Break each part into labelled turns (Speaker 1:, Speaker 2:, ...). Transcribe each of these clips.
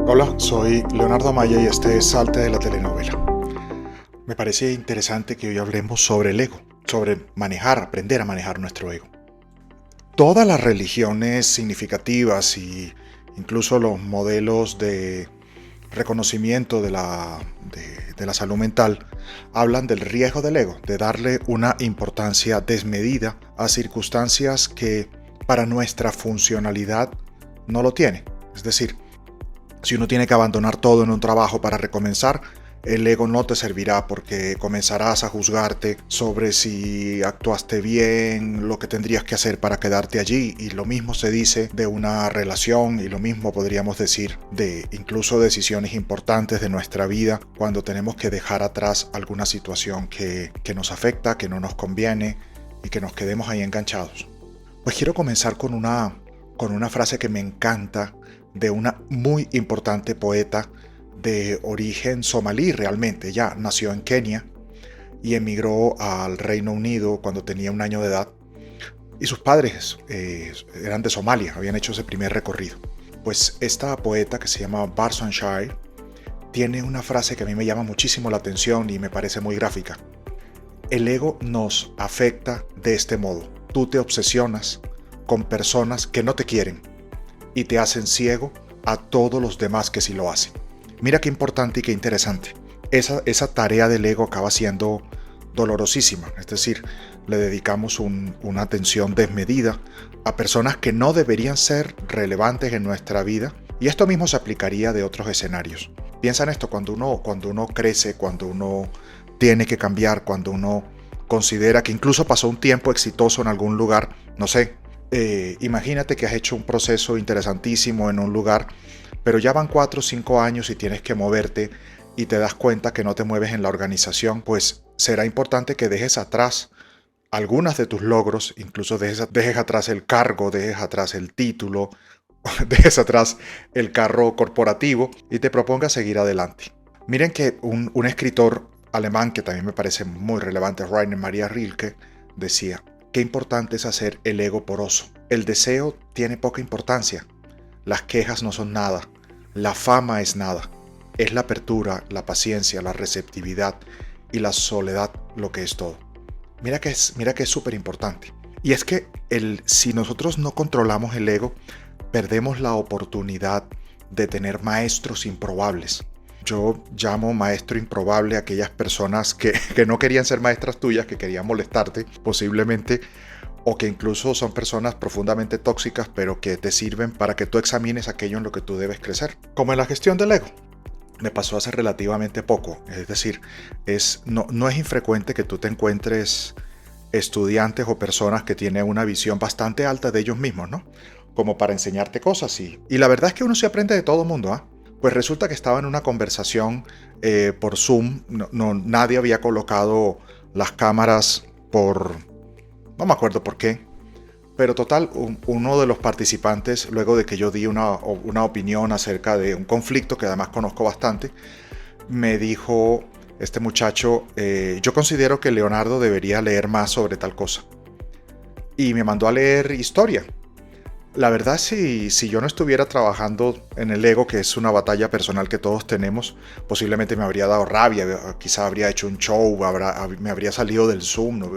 Speaker 1: Hola, soy Leonardo Amaya y este es Salte de la telenovela. Me parece interesante que hoy hablemos sobre el ego, sobre aprender a manejar nuestro ego. Todas las religiones significativas y incluso los modelos de reconocimiento de la salud mental hablan del riesgo del ego, de darle una importancia desmedida a circunstancias que para nuestra funcionalidad no lo tiene. Es decir, si uno tiene que abandonar todo en un trabajo para recomenzar, el ego no te servirá porque comenzarás a juzgarte sobre si actuaste bien, lo que tendrías que hacer para quedarte allí, y lo mismo se dice de una relación y lo mismo podríamos decir de incluso decisiones importantes de nuestra vida cuando tenemos que dejar atrás alguna situación que nos afecta, que no nos conviene y que nos quedemos ahí enganchados. Pues quiero comenzar con una frase que me encanta de una muy importante poeta de origen somalí realmente. Ella nació en Kenia y emigró al Reino Unido cuando tenía 1 año de edad. Y sus padres eran de Somalia, habían hecho ese primer recorrido. Pues esta poeta que se llama Barson Shire tiene una frase que a mí me llama muchísimo la atención y me parece muy gráfica. El ego nos afecta de este modo. Tú te obsesionas con personas que no te quieren y te hacen ciego a todos los demás que sí lo hacen. Mira qué importante y qué interesante. Esa tarea del ego acaba siendo dolorosísima, es decir, le dedicamos una atención desmedida a personas que no deberían ser relevantes en nuestra vida, y esto mismo se aplicaría de otros escenarios. Piensa en esto: cuando uno crece, cuando uno tiene que cambiar, cuando uno considera que incluso pasó un tiempo exitoso en algún lugar, no sé, imagínate que has hecho un proceso interesantísimo en un lugar, pero ya van 4 o 5 años y tienes que moverte y te das cuenta que no te mueves en la organización. Pues será importante que dejes atrás algunas de tus logros, incluso dejes atrás el cargo, dejes atrás el título, dejes atrás el carro corporativo y te propongas seguir adelante. Miren que un escritor alemán que también me parece muy relevante, Rainer Maria Rilke, decía: qué importante es hacer el ego poroso. El deseo tiene poca importancia. Las quejas no son nada. La fama es nada. Es la apertura, la paciencia, la receptividad y la soledad lo que es todo. Mira que es súper importante. Y es que si nosotros no controlamos el ego, perdemos la oportunidad de tener maestros improbables. Yo llamo maestro improbable a aquellas personas que no querían ser maestras tuyas, que querían molestarte posiblemente, o que incluso son personas profundamente tóxicas, pero que te sirven para que tú examines aquello en lo que tú debes crecer. Como en la gestión del ego. Me pasó hace relativamente poco. Es decir, no es infrecuente que tú te encuentres estudiantes o personas que tienen una visión bastante alta de ellos mismos, ¿no? Como para enseñarte cosas. Y la verdad es que uno se aprende de todo el mundo, ¿ah? Pues resulta que estaba en una conversación por Zoom. Nadie había colocado las cámaras no me acuerdo por qué, pero total, uno de los participantes, luego de que yo di una opinión acerca de un conflicto que además conozco bastante, me dijo este muchacho: yo considero que Leonardo debería leer más sobre tal cosa. Y me mandó a leer historia. La verdad, si yo no estuviera trabajando en el ego, que es una batalla personal que todos tenemos, posiblemente me habría dado rabia, quizá habría hecho un show, me habría salido del Zoom, ¿no?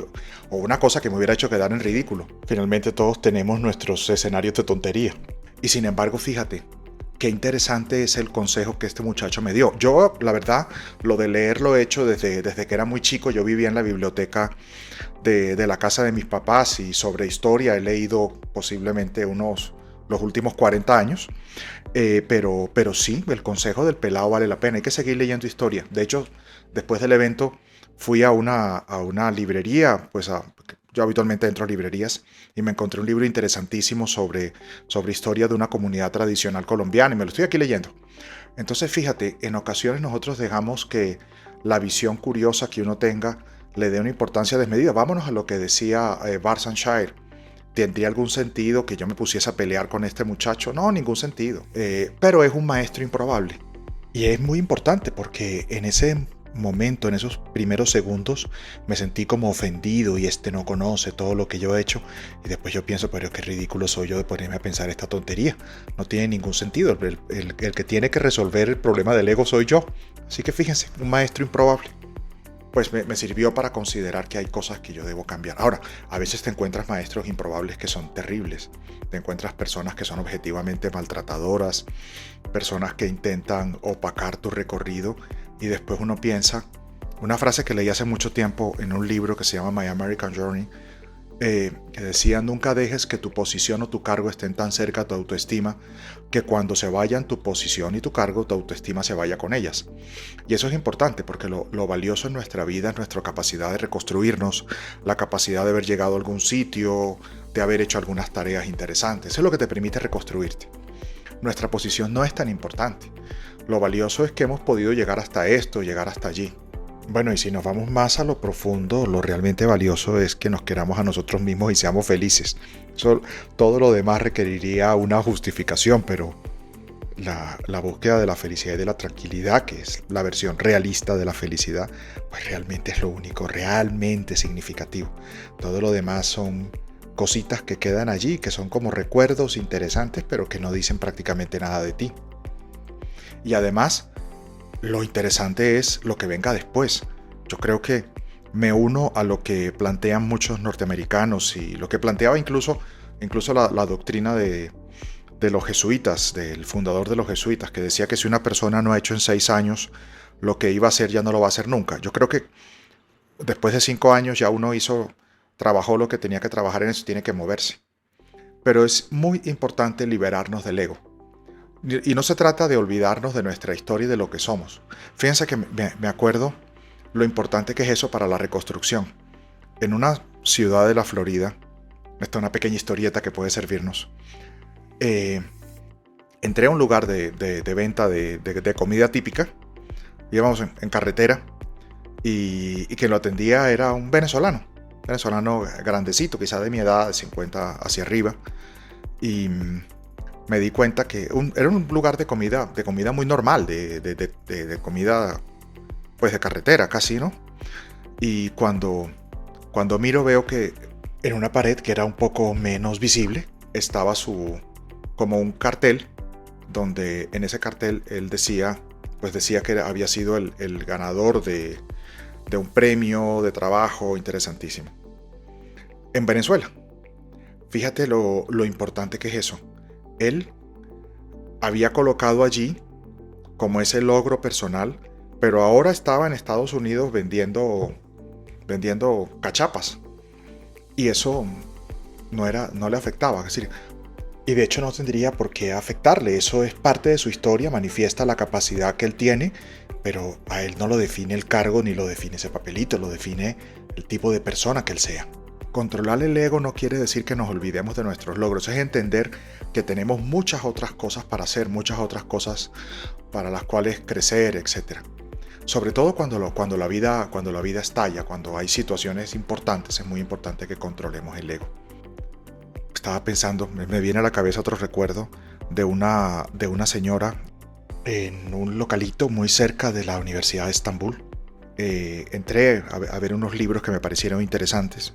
Speaker 1: O una cosa que me hubiera hecho quedar en ridículo. Finalmente todos tenemos nuestros escenarios de tontería. Y sin embargo, fíjate, qué interesante es el consejo que este muchacho me dio. Yo, la verdad, lo de leer lo he hecho desde que era muy chico. Yo vivía en la biblioteca de la casa de mis papás, y sobre historia he leído posiblemente los últimos 40 años. Pero sí, el consejo del pelado vale la pena. Hay que seguir leyendo historia. De hecho, después del evento fui a una librería, yo habitualmente entro a librerías, y me encontré un libro interesantísimo sobre historia de una comunidad tradicional colombiana, y me lo estoy aquí leyendo. Entonces fíjate, en ocasiones nosotros dejamos que la visión curiosa que uno tenga le dé una importancia desmedida. Vámonos a lo que decía Barson Shire. ¿Tendría algún sentido que yo me pusiese a pelear con este muchacho? No, ningún sentido. Pero es un maestro improbable. Y es muy importante porque en ese momento, en esos primeros segundos, me sentí como ofendido y este no conoce todo lo que yo he hecho. Y después yo pienso, pero qué ridículo soy yo de ponerme a pensar esta tontería. No tiene ningún sentido. El que tiene que resolver el problema del ego soy yo. Así que fíjense, un maestro improbable. Pues me sirvió para considerar que hay cosas que yo debo cambiar. Ahora, a veces te encuentras maestros improbables que son terribles. Te encuentras personas que son objetivamente maltratadoras, personas que intentan opacar tu recorrido y después uno piensa, una frase que leí hace mucho tiempo en un libro que se llama My American Journey, que decía: nunca dejes que tu posición o tu cargo estén tan cerca a tu autoestima que cuando se vayan tu posición y tu cargo, tu autoestima se vaya con ellas. Y eso es importante porque lo valioso en nuestra vida es nuestra capacidad de reconstruirnos, la capacidad de haber llegado a algún sitio, de haber hecho algunas tareas interesantes. Eso es lo que te permite reconstruirte. Nuestra posición no es tan importante. Lo valioso es que hemos podido llegar hasta esto, llegar hasta allí. Bueno, y si nos vamos más a lo profundo, lo realmente valioso es que nos queramos a nosotros mismos y seamos felices. Todo lo demás requeriría una justificación, pero la búsqueda de la felicidad y de la tranquilidad, que es la versión realista de la felicidad, pues realmente es lo único realmente significativo. Todo lo demás son cositas que quedan allí, que son como recuerdos interesantes, pero que no dicen prácticamente nada de ti. Y además, lo interesante es lo que venga después. Yo creo que me uno a lo que plantean muchos norteamericanos y lo que planteaba incluso la doctrina de los jesuitas, del fundador de los jesuitas, que decía que si una persona no ha hecho en 6 años lo que iba a hacer, ya no lo va a hacer nunca. Yo creo que después de 5 años ya uno trabajó lo que tenía que trabajar en eso, tiene que moverse. Pero es muy importante liberarnos del ego. Y no se trata de olvidarnos de nuestra historia y de lo que somos. Fíjense que me acuerdo lo importante que es eso para la reconstrucción. En una ciudad de la Florida, esta es una pequeña historieta que puede servirnos, entré a un lugar de venta de comida típica, íbamos en carretera, y quien lo atendía era un venezolano grandecito, quizá de mi edad, de 50 hacia arriba, y me di cuenta que era un lugar de comida muy normal, de comida pues de carretera casi, ¿no? Y cuando miro veo que en una pared que era un poco menos visible estaba como un cartel, donde en ese cartel él decía que había sido el ganador de un premio de trabajo interesantísimo en Venezuela. Fíjate lo importante que es eso. Él había colocado allí como ese logro personal, pero ahora estaba en Estados Unidos vendiendo cachapas. Y eso no le afectaba. Es decir, y de hecho no tendría por qué afectarle. Eso es parte de su historia, manifiesta la capacidad que él tiene, pero a él no lo define el cargo ni lo define ese papelito, lo define el tipo de persona que él sea. Controlar el ego no quiere decir que nos olvidemos de nuestros logros, es entender que tenemos muchas otras cosas para hacer, muchas otras cosas para las cuales crecer, etc. Sobre todo cuando la vida estalla, cuando hay situaciones importantes, es muy importante que controlemos el ego. Estaba pensando, me viene a la cabeza otro recuerdo de una señora en un localito muy cerca de la Universidad de Estambul. Entré a ver unos libros que me parecieron interesantes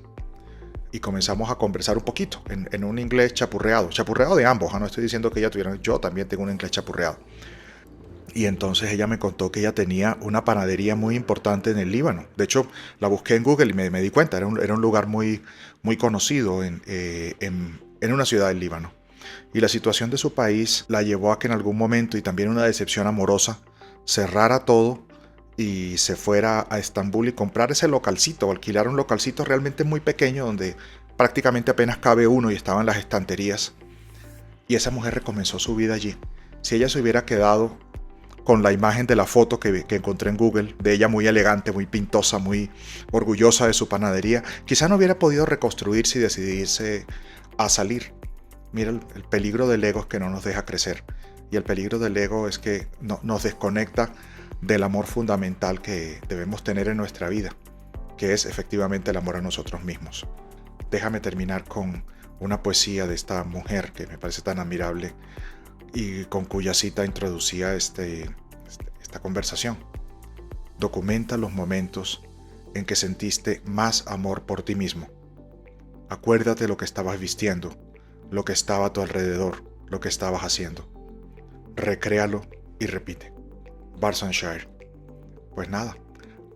Speaker 1: y comenzamos a conversar un poquito en un inglés chapurreado de ambos. No estoy diciendo que ella tuviera, yo también tengo un inglés chapurreado. Y entonces ella me contó que ella tenía una panadería muy importante en el Líbano. De hecho, la busqué en Google y me di cuenta, era un lugar muy conocido en una ciudad del Líbano. Y la situación de su país la llevó a que en algún momento, y también una decepción amorosa, cerrara todo y se fuera a Estambul y comprar ese localcito, o alquilar un localcito realmente muy pequeño donde prácticamente apenas cabe uno y estaban las estanterías. Y esa mujer recomenzó su vida allí. Si ella se hubiera quedado con la imagen de la foto que encontré en Google, de ella muy elegante, muy pintosa, muy orgullosa de su panadería, quizá no hubiera podido reconstruirse y decidirse a salir. Mira, el peligro del ego es que no nos deja crecer, y el peligro del ego es que nos desconecta del amor fundamental que debemos tener en nuestra vida, que es efectivamente el amor a nosotros mismos. Déjame terminar con una poesía de esta mujer que me parece tan admirable y con cuya cita introducía esta conversación. Documenta los momentos en que sentiste más amor por ti mismo. Acuérdate lo que estabas vistiendo, lo que estaba a tu alrededor, lo que estabas haciendo. Recréalo y repite. Barnsonshire. Pues nada,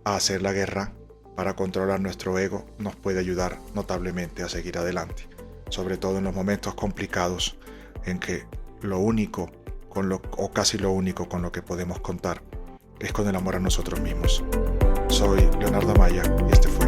Speaker 1: a hacer la guerra para controlar nuestro ego nos puede ayudar notablemente a seguir adelante, sobre todo en los momentos complicados en que lo único o casi lo único con lo que podemos contar es con el amor a nosotros mismos. Soy Leonardo Amaya y este fue